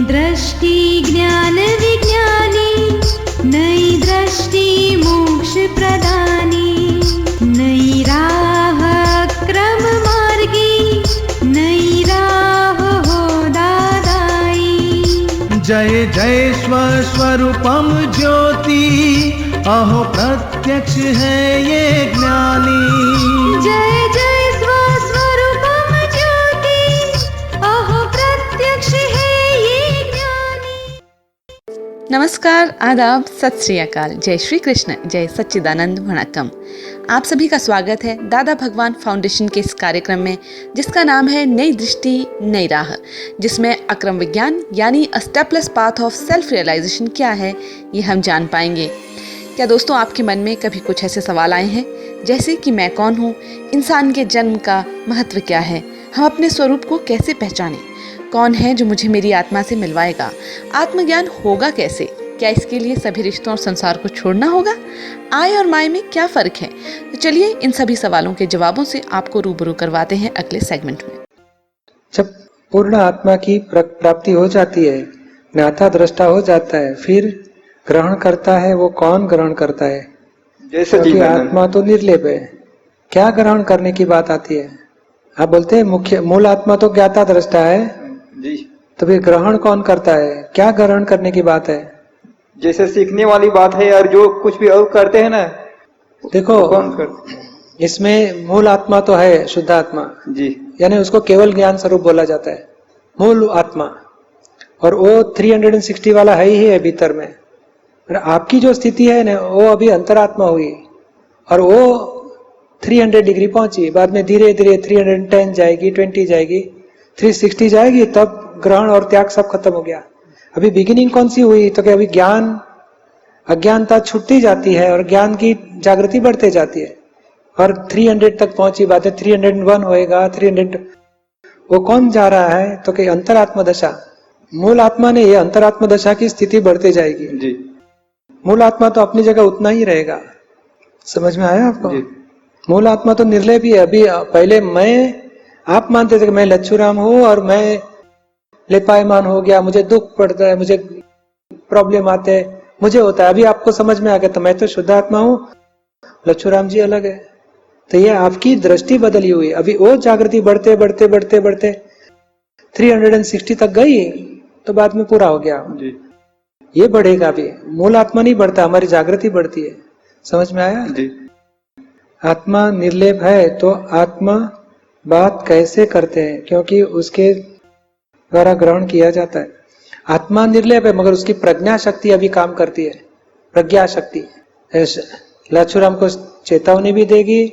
दृष्टि ज्ञान विज्ञानी, नई दृष्टि मोक्ष प्रदानी, नई राह क्रम मार्गी, नई राह हो दादाई। जय जय स्वस्वरूपम ज्योति, अहो प्रत्यक्ष है ये ज्ञानी। जय जय स्वस्वरूपम ज्योति, अहो प्रत्यक्ष है ये ज्ञानी। नमस्कार, आदाब, सत श्री अकाल, जय श्री कृष्ण, जय सच्चिदानंद, वणक्कम। आप सभी का स्वागत है दादा भगवान फाउंडेशन के इस कार्यक्रम में, जिसका नाम है नई दृष्टि नई राह, जिसमें अक्रम विज्ञान यानी a stepless path of self realisation क्या है ये हम जान पाएंगे। क्या दोस्तों आपके मन में कभी कुछ ऐसे सवाल आए हैं, जैसे कि मैं कौन हूँ, इंसान के जन्म का महत्व क्या है, हम अपने स्वरूप को कैसे पहचानें, कौन है जो मुझे मेरी आत्मा से मिलवाएगा, आत्मज्ञान होगा कैसे, क्या इसके लिए सभी रिश्तों और संसार को छोड़ना होगा, आय और माय में क्या फ़र्क है। तो चलिए इन सभी सवालों के जवाबों से आपको रूबरू करवाते हैं अगले सेगमेंट में। जब पूर्ण आत्मा की प्राप्ति हो जाती है, ज्ञाता दृष्टा हो जाता है, फिर ग्रहण करता है वो कौन ग्रहण करता है? क्योंकि आत्मा तो निर्लेप है। क्या ग्रहण करने की बात आती है? आप बोलते हैं मुख्य मूल आत्मा तो ज्ञाता दृष्टा है जी, तो फिर ग्रहण कौन करता है? क्या ग्रहण करने की बात है? जैसे सीखने वाली बात है, और जो कुछ भी और करते हैं ना, देखो तो कौन करते? इसमें मूल आत्मा तो है शुद्ध आत्मा जी, यानी उसको केवल ज्ञान स्वरूप बोला जाता है, मूल आत्मा, और वो 360 वाला है ही है भीतर में। और आपकी जो स्थिति है ना, वो अभी अंतरात्मा हुई और वो 300 डिग्री पहुंची, बाद में धीरे धीरे 310 जाएगी, 20 जाएगी, 360 जाएगी, तब ग्रहण और त्याग सब खत्म हो गया। अभी बिगिनिंग कौन सी हुई? तो क्या अभी ज्ञान अज्ञानता छूटती जाती है और ज्ञान की जागृति बढ़ते जाती है, और 300 तक पहुंची, बात है 301 होएगा, 300। वो कौन जा रहा है? तो कि अंतरात्मा दशा, मूल आत्मा ने ये अंतरात्मा दशा की स्थिति बढ़ते जाएगी जी। मूल आत्मा तो अपनी जगह उतना ही रहेगा। समझ में आया आपको? जी। मूल आत्मा तो निर्लेप ही है। अभी पहले आप मानते थे कि मैं लच्छूराम हूं और मैं लेपायमान हो गया, मुझे दुख पड़ता है, मुझे प्रॉब्लम आते हैं, मुझे होता है। अभी आपको समझ में आ गया तो मैं तो शुद्ध आत्मा हूं, लच्छूराम जी अलग है। तो ये आपकी दृष्टि बदली हुई। अभी वो जागृति बढ़ते बढ़ते बढ़ते बढ़ते 360 तक गई तो बाद में पूरा हो गया जी। ये बढ़ेगा भी। मूल आत्मा नहीं बढ़ता, हमारी जागृति बढ़ती है। समझ में आया जी। आत्मा निर्लेप है तो आत्मा बात कैसे करते हैं? क्योंकि उसके द्वारा ग्रहण किया जाता है। आत्मा निर्लेप है मगर उसकी प्रज्ञा शक्ति अभी काम करती है। प्रज्ञा शक्ति लच्छूराम को चेतावनी भी देगी,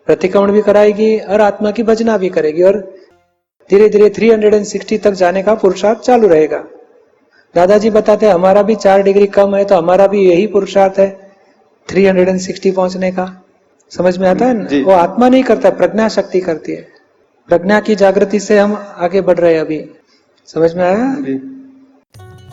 प्रतिक्रमण भी कराएगी और आत्मा की भजना भी करेगी, और धीरे धीरे 360 तक जाने का पुरुषार्थ चालू रहेगा। दादाजी बताते हैं हमारा भी 4 डिग्री कम है तो हमारा भी यही पुरुषार्थ है 360 पहुंचने का। समझ में आता है ना? वो आत्मा नहीं करता, प्रज्ञा शक्ति करती है। प्रज्ञा की जागृति से हम आगे बढ़ रहे हैं अभी। समझ में आया? जी।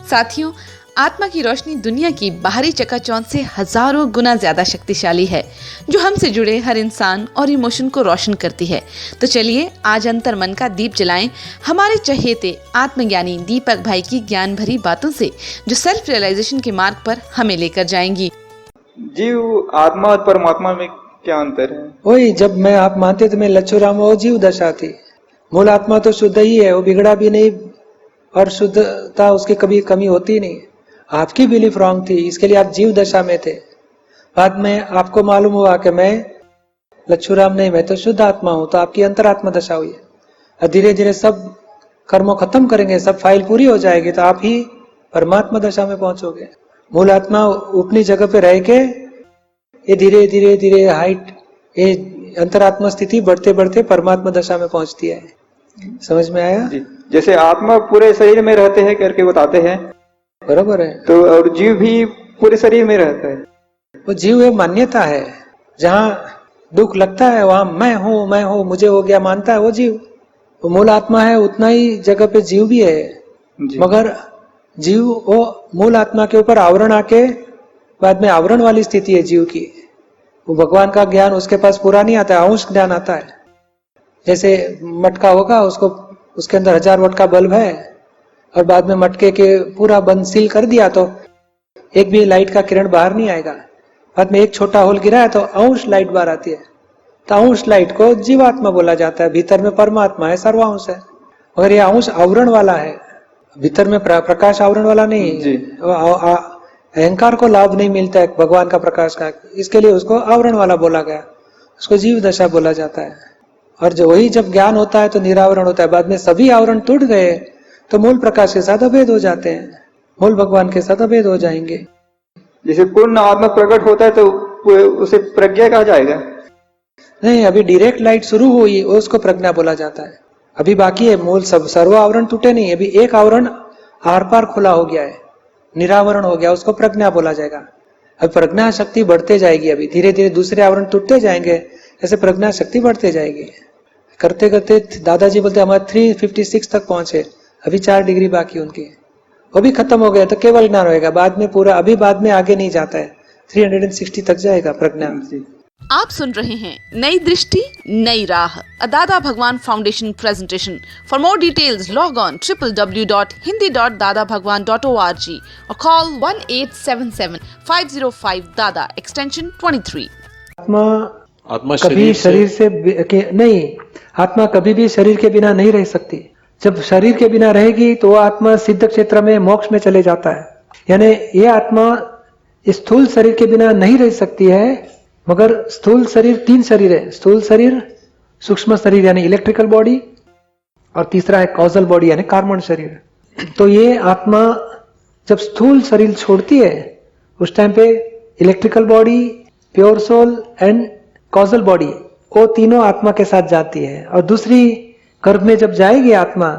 साथियों, आत्मा की रोशनी दुनिया की बाहरी चकाचौंध से हजारों गुना ज्यादा शक्तिशाली है, जो हमसे जुड़े हर इंसान और इमोशन को रोशन करती है। तो चलिए आज अंतर मन का दीप जलाएं हमारे चहेते आत्मज्ञानी दीपक भाई की ज्ञान भरी बातों से, जो सेल्फ रियलाइजेशन के मार्ग पर हमें लेकर जाएंगी। जीव आत्मा और परमात्मा में क्या अंतर है? वही, जब मैं आप मानते थे मैं लच्छूराम, वो जीव दशा थी। मूल आत्मा तो शुद्ध ही है, वो बिगड़ा भी नहीं और शुद्धता उसकी कभी कमी होती नहीं। आपकी बिलीफ रॉन्ग थी, इसके लिए आप जीव दशा में थे। बाद में आपको मालूम हुआ कि मैं लच्छूराम नहीं, मैं तो शुद्ध आत्मा हूं, तो आपकी अंतरात्मा दशा हुई है। और धीरे धीरे सब कर्म खत्म करेंगे, सब फाइल पूरी हो जाएगी, तो आप ही परमात्मा दशा में पहुंचोगे। मूल आत्मा अपनी जगह पे रह के ये धीरे धीरे धीरे हाइट, ये अंतरात्मा स्थिति बढ़ते बढ़ते परमात्मा दशा में पहुंचती है। समझ में आया? जी। जैसे आत्मा पूरे शरीर में रहते हैं करके बताते हैं, बरोबर है। तो और जीव भी पूरे शरीर में रहता है। वो जीव एक मान्यता है, जहाँ दुख लगता है वहां मैं हूँ, मुझे हो गया मानता है वो जीव। वो मूल आत्मा है, उतना ही जगह पे जीव भी है। मगर जीव वो मूल आत्मा के ऊपर आवरण आके बाद में आवरण वाली स्थिति है जीव की। वो भगवान का ज्ञान उसके पास पूरा नहीं आता है, अंश ज्ञान आता है। जैसे मटका होगा, उसको उसके अंदर 1000 वाट का बल्ब है और बाद में मटके के पूरा बंद सील कर दिया तो एक भी लाइट का किरण बाहर नहीं आएगा। बाद में एक छोटा होल गिरा है तो अंश लाइट बाहर आती है, तो अंश लाइट को जीवात्मा बोला जाता है। भीतर में परमात्मा है, सर्वांश है, मगर ये अंश आवरण वाला है, भीतर में प्रकाश आवरण वाला नहीं जी। अहंकार को लाभ नहीं मिलता है भगवान का प्रकाश का, इसके लिए उसको आवरण वाला बोला गया, उसको जीव दशा बोला जाता है। और जो वही जब ज्ञान होता है तो निरावरण होता है। बाद में सभी आवरण टूट गए तो मूल प्रकाश के साथ अभेद हो जाते हैं, मूल भगवान के साथ अभेद हो जाएंगे। जैसे पूर्ण आत्मा प्रकट होता है तो उसे प्रज्ञा कहा जाएगा? नहीं, अभी डायरेक्ट लाइट शुरू हुई, उसको प्रज्ञा बोला जाता है। अभी बाकी है, मूल सब सर्व आवरण टूटे नहीं, अभी एक आवरण आर पार खुला हो गया है, निरावरण हो गया, उसको प्रज्ञा बोला जाएगा। अब प्रज्ञा शक्ति बढ़ते जाएगी, अभी धीरे धीरे दूसरे आवरण टूटते जाएंगे, ऐसे प्रज्ञा शक्ति बढ़ते जाएगी। करते करते दादाजी बोलते हमारे 356 तक पहुंचे, अभी 4 डिग्री बाकी उनकी, वो भी खत्म हो गया तो केवल ज्ञान होगा। बाद में पूरा, अभी बाद में आगे नहीं जाता है, 360 तक जाएगा प्रज्ञा। आप सुन रहे हैं नई दृष्टि नई राह, अ दादा भगवान foundation presentation. For more details log on www.hindi.dadabhagwan.org और कॉल 1877-505 दादा एक्सटेंशन 23। आत्मा कभी शरीर से नहीं, आत्मा कभी भी शरीर के बिना नहीं रह सकती। जब शरीर के बिना रहेगी तो वो आत्मा सिद्ध क्षेत्र में मोक्ष में चले जाता है। यानी ये आत्मा स्थूल शरीर के बिना नहीं रह सकती है, मगर स्थूल शरीर 3 शरीर है, स्थूल शरीर, सूक्ष्म शरीर यानी इलेक्ट्रिकल बॉडी, और तीसरा है कॉजल बॉडी यानी कार्बन शरीर। तो ये आत्मा जब स्थूल शरीर छोड़ती है उस टाइम पे electrical body, pure soul and causal body, वो तीनों आत्मा के साथ जाती है। और दूसरी गर्भ में जब जाएगी आत्मा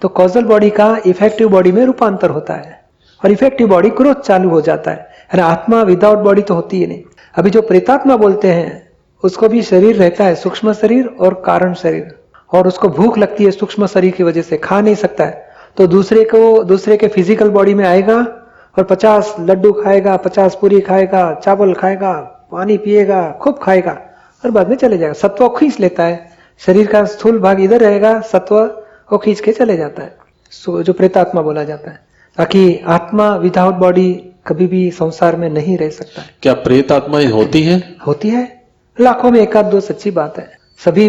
तो कॉजल बॉडी का इफेक्टिव बॉडी में रूपांतर होता है और इफेक्टिव बॉडी ग्रोथ चालू हो जाता है। आत्मा विदाउट बॉडी तो होती ही नहीं। अभी जो प्रेतात्मा बोलते हैं उसको भी शरीर रहता है, सूक्ष्म शरीर और कारण शरीर, और उसको भूख लगती है सूक्ष्म शरीर की वजह से, खा नहीं सकता है, तो दूसरे के फिजिकल बॉडी में आएगा और 50 लड्डू खाएगा, 50 पूरी खाएगा, चावल खाएगा, पानी पिएगा, खूब खाएगा और बाद में चले जाएगा। सत्व खींच लेता है, शरीर का स्थूल भाग इधर रहेगा, सत्व को खींच के चले जाता है, जो प्रेतात्मा बोला जाता है। ताकि आत्मा विदाउट बॉडी कभी भी संसार में नहीं रह सकता है। क्या प्रेत आत्माएं होती हैं? होती है, लाखों में 1-2 सच्ची बात है, सभी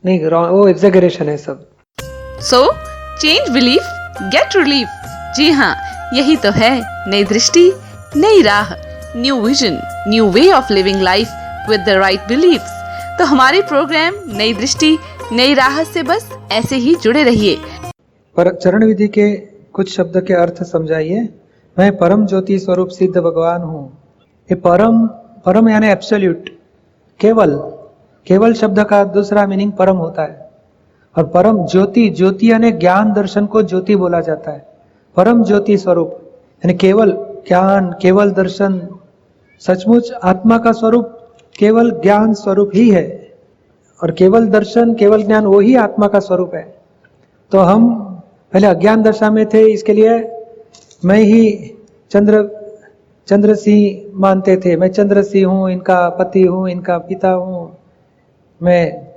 नहीं, वो एग्जेगरेशन है सब। So change belief get relief. जी हाँ, यही तो है नई दृष्टि नई राह, new vision, new way of living life with the right beliefs. तो हमारे प्रोग्राम नई दृष्टि नई राह से बस ऐसे ही जुड़े रहिए। पर चरण विधि के कुछ शब्द के अर्थ समझाइए। मैं परम ज्योति स्वरूप सिद्ध भगवान हूँ। ये परम यानी एब्सोल्यूट, केवल शब्द का दूसरा मीनिंग परम होता है। और परम ज्योति यानी ज्ञान दर्शन को ज्योति बोला जाता है। परम ज्योति स्वरूप यानी केवल ज्ञान, केवल दर्शन, सचमुच आत्मा का स्वरूप केवल ज्ञान स्वरूप ही है। और केवल दर्शन, केवल ज्ञान वही आत्मा का स्वरूप है। तो हम पहले अज्ञान दशा में थे, इसके लिए मैं ही चंद्रसी मानते थे। मैं चंद्रसी हूँ, इनका पति हूँ, इनका पिता हूँ, मैं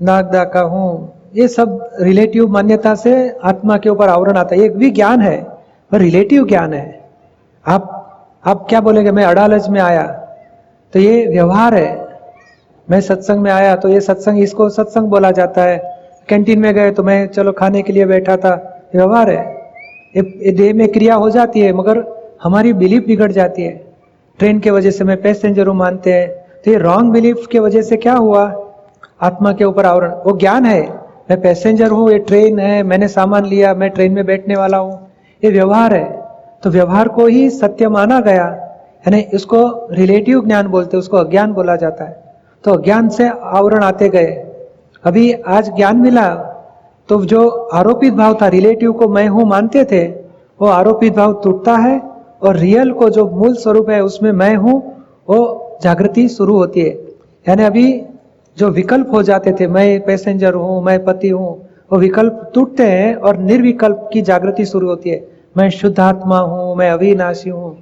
नागदा का हूँ। ये सब रिलेटिव मान्यता से आत्मा के ऊपर आवरण आता है। एक भी ज्ञान है पर रिलेटिव ज्ञान है। आप क्या बोलेंगे, मैं अडालज में आया तो ये व्यवहार है। मैं सत्संग में आया तो ये सत्संग, इसको सत्संग बोला जाता है। कैंटीन में गए तो मैं चलो खाने के लिए बैठा था, व्यवहार है। ये देह में क्रिया हो जाती है मगर हमारी बिलीफ बिगड़ जाती है। ट्रेन के वजह से मैं पैसेंजर हूँ मानते हैं, तो ये रॉन्ग बिलीफ के वजह से क्या हुआ, आत्मा के ऊपर आवरण। वो ज्ञान है, मैं पैसेंजर हूँ, ये ट्रेन है, मैंने सामान लिया, मैं ट्रेन में बैठने वाला हूँ, ये व्यवहार है। तो व्यवहार को ही सत्य माना गया, यानी इसको रिलेटिव ज्ञान बोलते, उसको अज्ञान बोला जाता है। तो अज्ञान से आवरण आते गए। अभी आज ज्ञान मिला तो जो आरोपित भाव था, रिलेटिव को मैं हूं मानते थे, वो आरोपित भाव टूटता है और रियल को जो मूल स्वरूप है उसमें मैं हूं, वो जागृति शुरू होती है। यानी अभी जो विकल्प हो जाते थे, मैं पैसेंजर हूं, मैं पति हूं, वो विकल्प टूटते हैं और निर्विकल्प की जागृति शुरू होती है। मैं शुद्ध आत्मा हूं, मैं अविनाशी हूं।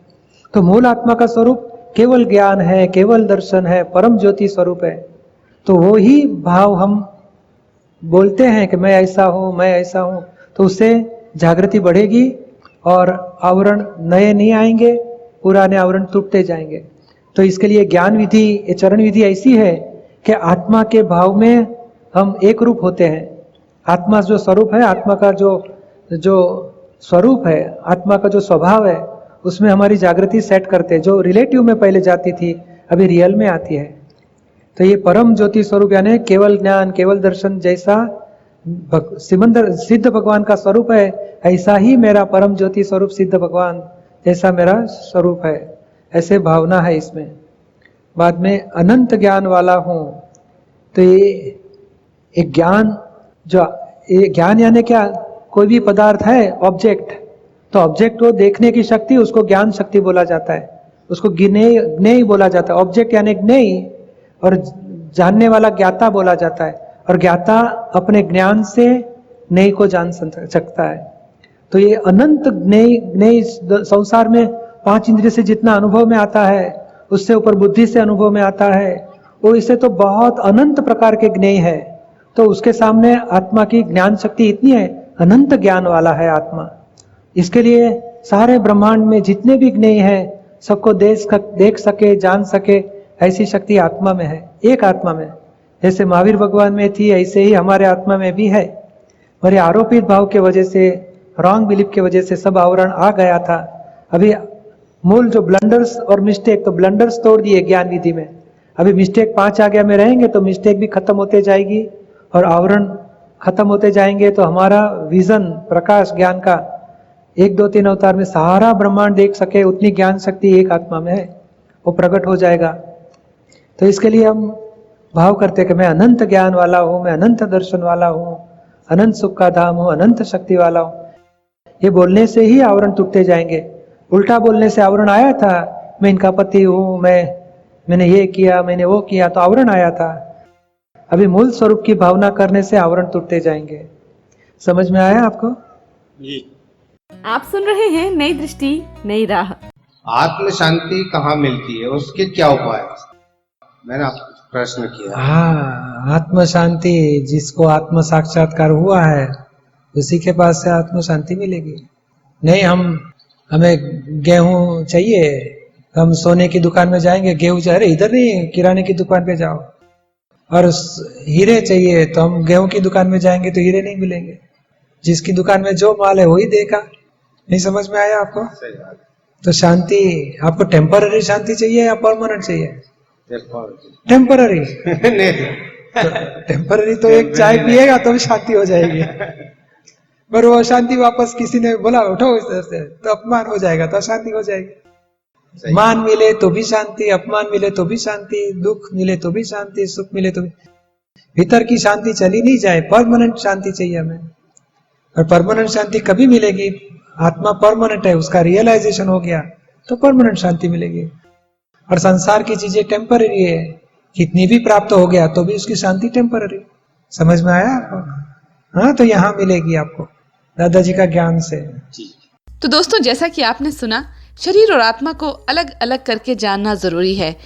तो मूल आत्मा का स्वरूप केवल ज्ञान है, केवल दर्शन है, परम ज्योति स्वरूप है। तो वो ही भाव हम बोलते हैं कि मैं ऐसा हूं, मैं ऐसा हूं, तो उससे जागृति बढ़ेगी और आवरण नए नहीं आएंगे, पुराने आवरण टूटते जाएंगे। तो इसके लिए ज्ञान विधि, ये चरण विधि ऐसी है कि आत्मा के भाव में हम एक रूप होते हैं। आत्मा जो स्वरूप है, आत्मा का जो स्वरूप है, आत्मा का जो स्वभाव है, उसमें हमारी जागृति सेट करते हैं। जो रिलेटिव में पहले जाती थी, अभी रियल में आती है। तो ये परम ज्योति स्वरूप यानी केवल ज्ञान, केवल दर्शन जैसा सिद्ध भगवान का स्वरूप है, ऐसा ही मेरा परम ज्योति स्वरूप सिद्ध भगवान जैसा मेरा स्वरूप है, ऐसे भावना है इसमें। बाद में अनंत ज्ञान वाला हूं। तो ये एक ज्ञान, जो ये ज्ञान यानी क्या, कोई भी पदार्थ है ऑब्जेक्ट, तो ऑब्जेक्ट को देखने की शक्ति, उसको ज्ञान शक्ति बोला जाता है, उसको ज्ञेय बोला जाता है। ऑब्जेक्ट यानी ज्ञेय और जानने वाला ज्ञाता बोला जाता है, और ज्ञाता अपने ज्ञान से ज्ञेय को जान सकता है। तो ये अनंत ज्ञेय संसार में 5 इंद्रिय से जितना अनुभव में आता है, उससे ऊपर बुद्धि से अनुभव में आता है, वो इससे तो बहुत अनंत प्रकार के ज्ञेय है। तो उसके सामने आत्मा की ज्ञान शक्ति इतनी है, अनंत ज्ञान वाला है आत्मा। इसके लिए सारे ब्रह्मांड में जितने भी ज्ञेय हैं, सबको देख सके, जान सके, ऐसी शक्ति आत्मा में है, एक आत्मा में। जैसे महावीर भगवान में थी, ऐसे ही हमारे आत्मा में भी है। हमारे आरोपित भाव के वजह से, रॉन्ग बिलीफ के वजह से सब आवरण आ गया था। अभी मूल जो ब्लंडर्स और मिस्टेक, तो ब्लंडर्स तोड़ दिए ज्ञान विधि में। अभी मिस्टेक 5 आज्ञा में रहेंगे तो मिस्टेक भी खत्म होते जाएगी और आवरण खत्म होते जाएंगे। तो हमारा विजन, प्रकाश ज्ञान का 1, 2, 3 अवतार में सारा ब्रह्मांड देख सके, उतनी ज्ञान शक्ति एक आत्मा में है, वो प्रकट हो जाएगा। तो इसके लिए हम भाव करते कि मैं अनंत ज्ञान वाला हूं, मैं अनंत दर्शन वाला हूं, अनंत सुख का धाम हूं, अनंत शक्ति वाला हूं। ये बोलने से ही आवरण टूटते जाएंगे। उल्टा बोलने से आवरण आया था, मैं इनका पति हूं, मैंने ये किया, मैंने वो किया, तो आवरण आया था। अभी मूल स्वरूप की भावना करने से आवरण टूटते जाएंगे। समझ में आया आपको? जी। आप सुन रहे हैं नई दृष्टि नई राह। आत्म शांति कहाँ मिलती है, उसके क्या उपाय है? मैंने आपको प्रश्न किया। हाँ, आत्म शांति, जिसको आत्म साक्षात्कार हुआ है उसी के पास से आत्म शांति मिलेगी। नहीं हमें गेहूं चाहिए, हम सोने की दुकान में जाएंगे, गेहूं चाहिए, इधर नहीं, किराने की दुकान पे जाओ। और हीरे चाहिए तो हम गेहूं की दुकान में जाएंगे तो हीरे नहीं मिलेंगे। जिसकी दुकान में जो माल है वही देगा। नहीं समझ में आया आपको? सही बात। तो शांति आपको टेम्पररी शांति चाहिए या परमानेंट चाहिए? टेम्पररी। टेम्पररी तो एक चाय पिएगा तो भी शांति हो जाएगी, पर वो शांति वापस किसी ने बोला उठो इधर से, तो अपमान हो जाएगा, तो शांति हो जाएगी। मान मिले तो भी शांति, अपमान मिले तो भी शांति, दुख मिले तो भी शांति, सुख मिले तो भी। भीतर की शांति चली नहीं जाए, परमानेंट शांति चाहिए हमें। और परमानेंट शांति कभी मिलेगी? आत्मा परमानेंट है, उसका रियलाइजेशन हो गया तो परमानेंट शांति मिलेगी। और संसार की चीजें टेम्पररी है, कितनी भी प्राप्त हो गया तो भी उसकी शांति टेम्पररी। समझ में आया आपको? हाँ, तो यहाँ मिलेगी आपको दादाजी का ज्ञान से। तो दोस्तों, जैसा कि आपने सुना, शरीर और आत्मा को अलग अलग करके जानना जरूरी है।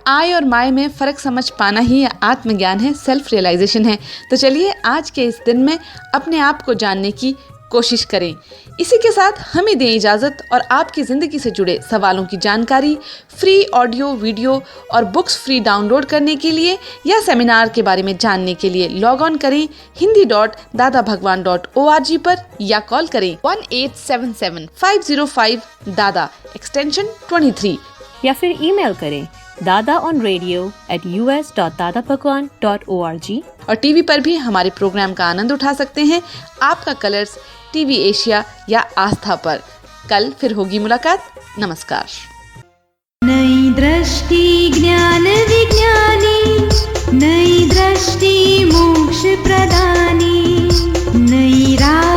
आय और माय में फर्क समझ पाना ही आत्मज्ञान है, सेल्फ रियलाइजेशन है। तो चलिए आज के इस दिन में अपने आप को जानने की कोशिश करें। इसी के साथ हमें दें इजाज़त और आपकी ज़िंदगी से जुड़े सवालों की जानकारी, फ्री ऑडियो, वीडियो और बुक्स फ्री डाउनलोड करने के लिए या सेमिनार के बारे में जानने के लिए लॉग ऑन करें hindi.dadabhagwan.org पर या कॉल करें 1877-505 एक्सटेंशन 23 या फिर ईमेल करें dadaonradio@us.dadabhagwan.org। और टीवी पर भी हमारे प्रोग्राम का आनंद उठा सकते हैं आपका कलर्स टीवी एशिया या आस्था पर। कल फिर होगी मुलाकात। नमस्कार। नई दृष्टि ज्ञान विज्ञानी, नई दृष्टि मोक्ष प्रदानी, नई राह